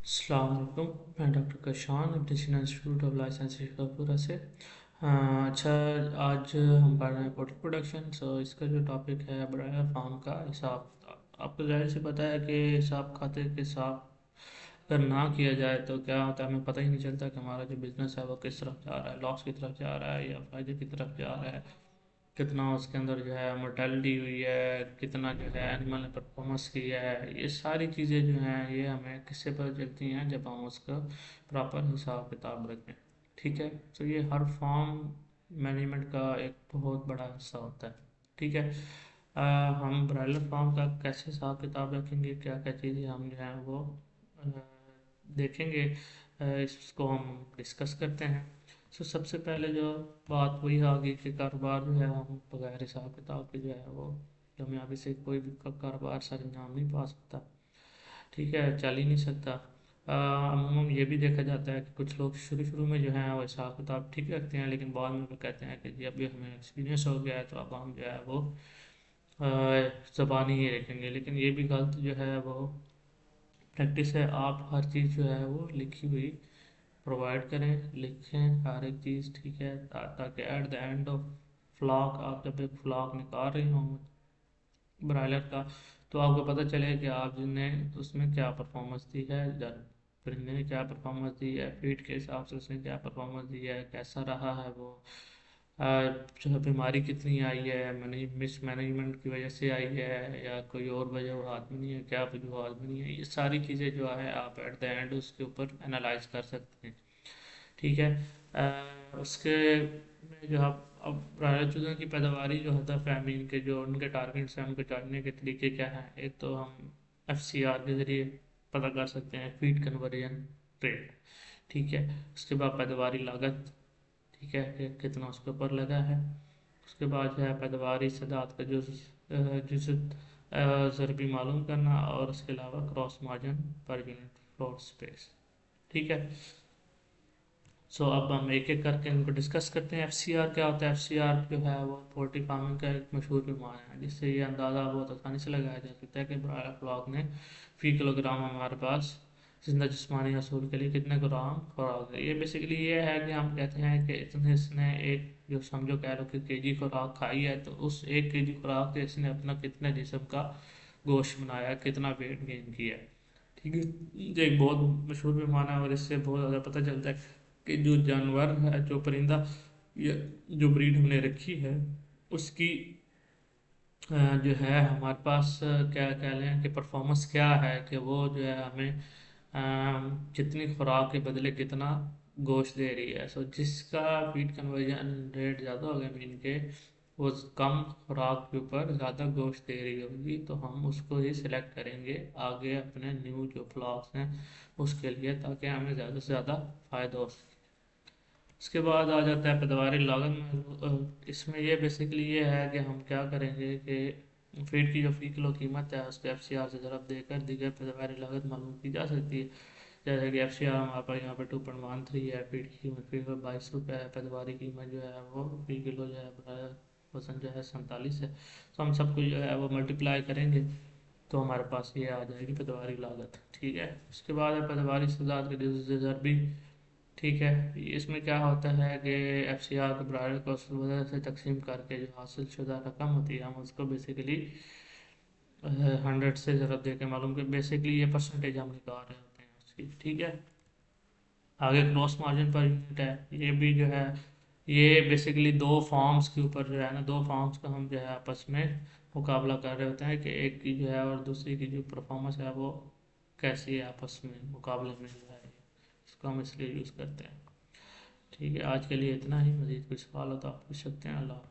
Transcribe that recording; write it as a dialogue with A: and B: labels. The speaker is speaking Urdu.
A: السلام علیکم، میں ڈاکٹر کشان اپڈیشن institute of life science Sheikhupura سے۔ اچھا، آج ہم پڑھ رہے ہیں پوٹری پروڈکشن۔ اس کا جو ٹاپک ہے برائلر فارم کا حساب کتاب۔ آپ کو ظاہر سے پتہ ہے کہ حساب کھاتے کے حساب اگر نہ کیا جائے تو کیا ہوتا ہے، ہمیں پتہ ہی نہیں چلتا کہ ہمارا جو بزنس ہے وہ کس طرف جا رہا ہے، لاس کی طرف جا رہا ہے یا فائدے کی طرف جا رہا ہے، کتنا اس کے اندر جو ہے mortality ہوئی ہے، کتنا جو ہے اینیمل نے پرفارمنس کی ہے۔ یہ ساری چیزیں جو ہیں یہ ہمیں کس سے پتہ چلتی ہیں جب ہم اس کا پراپر حساب کتاب رکھیں، ٹھیک ہے۔ تو یہ ہر فارم مینجمنٹ کا ایک بہت بڑا حصہ ہوتا ہے، ٹھیک ہے۔ ہم برائلر فارم کا کیسے حساب کتاب رکھیں گے، کیا کیا چیزیں ہم جو ہیں وہ دیکھیں گے، اس کو ہم ڈسکس کرتے ہیں۔ سب سے پہلے جو بات وہی آ گئی کہ کاروبار جو ہے ہم بغیر حساب کتاب کے جو ہے وہ کامیابی سے کوئی بھی کاروبار سر انجام نہیں پا سکتا، ٹھیک ہے، چل ہی نہیں سکتا۔ عموماً یہ بھی دیکھا جاتا ہے کہ کچھ لوگ شروع میں جو ہیں وہ حساب کتاب ٹھیک رکھتے ہیں، لیکن بعد میں وہ کہتے ہیں کہ جی ابھی ہمیں ایکسپیرینس ہو گیا ہے تو اب ہم جو ہے وہ زبانی ہی رکھیں گے، لیکن یہ بھی غلط جو ہے وہ پریکٹس ہے۔ آپ ہر چیز جو ہے وہ لکھی ہوئی پرووائڈ کریں، لکھیں ہر ایک چیز، ٹھیک ہے، تاکہ at the end of flock آپ جب ایک فلاک نکال رہی ہوں برائلر کا تو آپ کو پتہ چلے کہ آپ نے اس میں کیا پرفارمنس دی ہے، پرندے نے کیا پرفارمنس دی ہے، فیڈ کے حساب سے اس نے کیا پرفارمنس دی ہے، کیسا رہا ہے وہ، جو ہے بیماری کتنی آئی ہے، مس مینجمنٹ کی وجہ سے آئی ہے یا کوئی اور وجوہات میں نہیں ہے، کیا وجوہات میں نہیں ہے، یہ ساری چیزیں جو ہے آپ ایٹ دا اینڈ اس کے اوپر انالائز کر سکتے ہیں، ٹھیک ہے۔ اس کے میں جو اب برائلر چوزوں کی پیداواری جو ہوتا ہے فیمین کے جو ان کے ٹارگٹس ہیں، ان کو جاننے کے طریقے کیا ہیں، ایک تو ہم ایف سی آر کے ذریعے پتہ کر سکتے ہیں، فیڈ کنورژن ریٹ، ٹھیک ہے۔ اس کے بعد پیداواری لاگت، ٹھیک ہے، کہ کتنا اس کے اوپر لگا ہے۔ اس کے بعد جو ہے پیداواری سداد کا جز ضربی معلوم کرنا، اور اس کے علاوہ gross margin per unit floor space, ٹھیک ہے۔ اب ہم ایک ایک کر کے ان کو ڈسکس کرتے ہیں۔ ایف سی آر کیا ہوتا ہے؟ ایف سی آر جو ہے وہ پولٹری فارمنگ کا ایک مشہور پیمانہ ہے، جس سے یہ اندازہ بہت آسانی سے لگایا جا سکتا ہے کہ برائلر فلاک نے فی کلو گرام ہمارے پاس زندہ جسمانی حصول کے لیے کتنے گرام خوراک ہے۔ یہ بیسیکلی یہ ہے کہ ہم کہتے ہیں کہ اس نے ایک جو سمجھو کہہ لو کہ کے جی خوراک کھائی ہے، تو اس 1 kg خوراک سے اس نے اپنا کتنے جسم کا گوشت بنایا، کتنا ویٹ گین کیا ہے، ٹھیک ہے۔ یہ ایک بہت مشہور پیمانہ ہے، اور اس سے بہت زیادہ پتہ چلتا ہے کہ جو جانور ہے، جو پرندہ یا جو بریڈ ہم نے رکھی ہے، اس کی جو ہے ہمارے پاس کیا کہہ لیں کہ پرفارمنس کیا ہے، کہ وہ جو ہے ہمیں کتنی خوراک کے بدلے کتنا گوشت دے رہی ہے۔ جس کا فیڈ کنورژن ریٹ زیادہ ہوگا مین کے، وہ کم خوراک کے اوپر زیادہ گوشت دے رہی ہوگی، تو ہم اس کو ہی سلیکٹ کریں گے آگے اپنے نیو جو فلاکس ہیں اس کے لیے، تاکہ ہمیں زیادہ سے زیادہ فائدہ ہو سکے۔ اس کے بعد آ جاتا ہے پیداواری لاگت میں۔ اس میں یہ بیسیکلی یہ ہے کہ ہم کیا کریں گے کہ فیڈ کی جو فی کلو قیمت ہے اس کو ایف سی آر سے ضرب دے کر دیگر پیداواری لاگت معلوم کی جا سکتی ہے۔ جیسے کہ ایف سی آر ہمارے پاس یہاں پہ 2.13 ہے، فیڈ کی قیمت فی کلو 22 روپے ہے، پیداواری قیمت جو ہے وہ فی کلو جو ہے وزن جو ہے 47 ہے۔ تو ہم سب کو جو ہے وہ ملٹیپلائی کریں گے تو ہمارے پاس یہ آ جائے گی پیداواری لاگت، ٹھیک ہے۔ اس کے بعد ہے پیداواری سداد کے ضربی، ٹھیک ہے۔ اس میں کیا ہوتا ہے کہ ایف سی آر کو برائلر کو اس وجہ سے تقسیم کر کے جو حاصل شدہ رقم ہوتی ہے، ہم اس کو بیسیکلی 100 سے ضرب دے کے معلوم کہ بیسیکلی یہ پرسنٹیج ہم نکال رہے ہوتے ہیں اس کی، ٹھیک ہے۔ آگے کراس مارجن پر یونٹ ہے، یہ بھی جو ہے یہ بیسیکلی دو فارمز کے اوپر جو ہے نا، دو فارمز کا ہم جو ہے آپس میں مقابلہ کر رہے ہوتے ہیں کہ ایک کی جو ہے اور دوسری کی جو پرفارمنس ہے وہ کیسی ہے آپس میں مقابلے میں جو ہے، اس کو ہم اس لیے یوز کرتے ہیں، ٹھیک ہے۔ آج کے لیے اتنا ہی، مزید کوئی سوال ہو تو آپ پوچھ سکتے ہیں۔ اللہ حافظ۔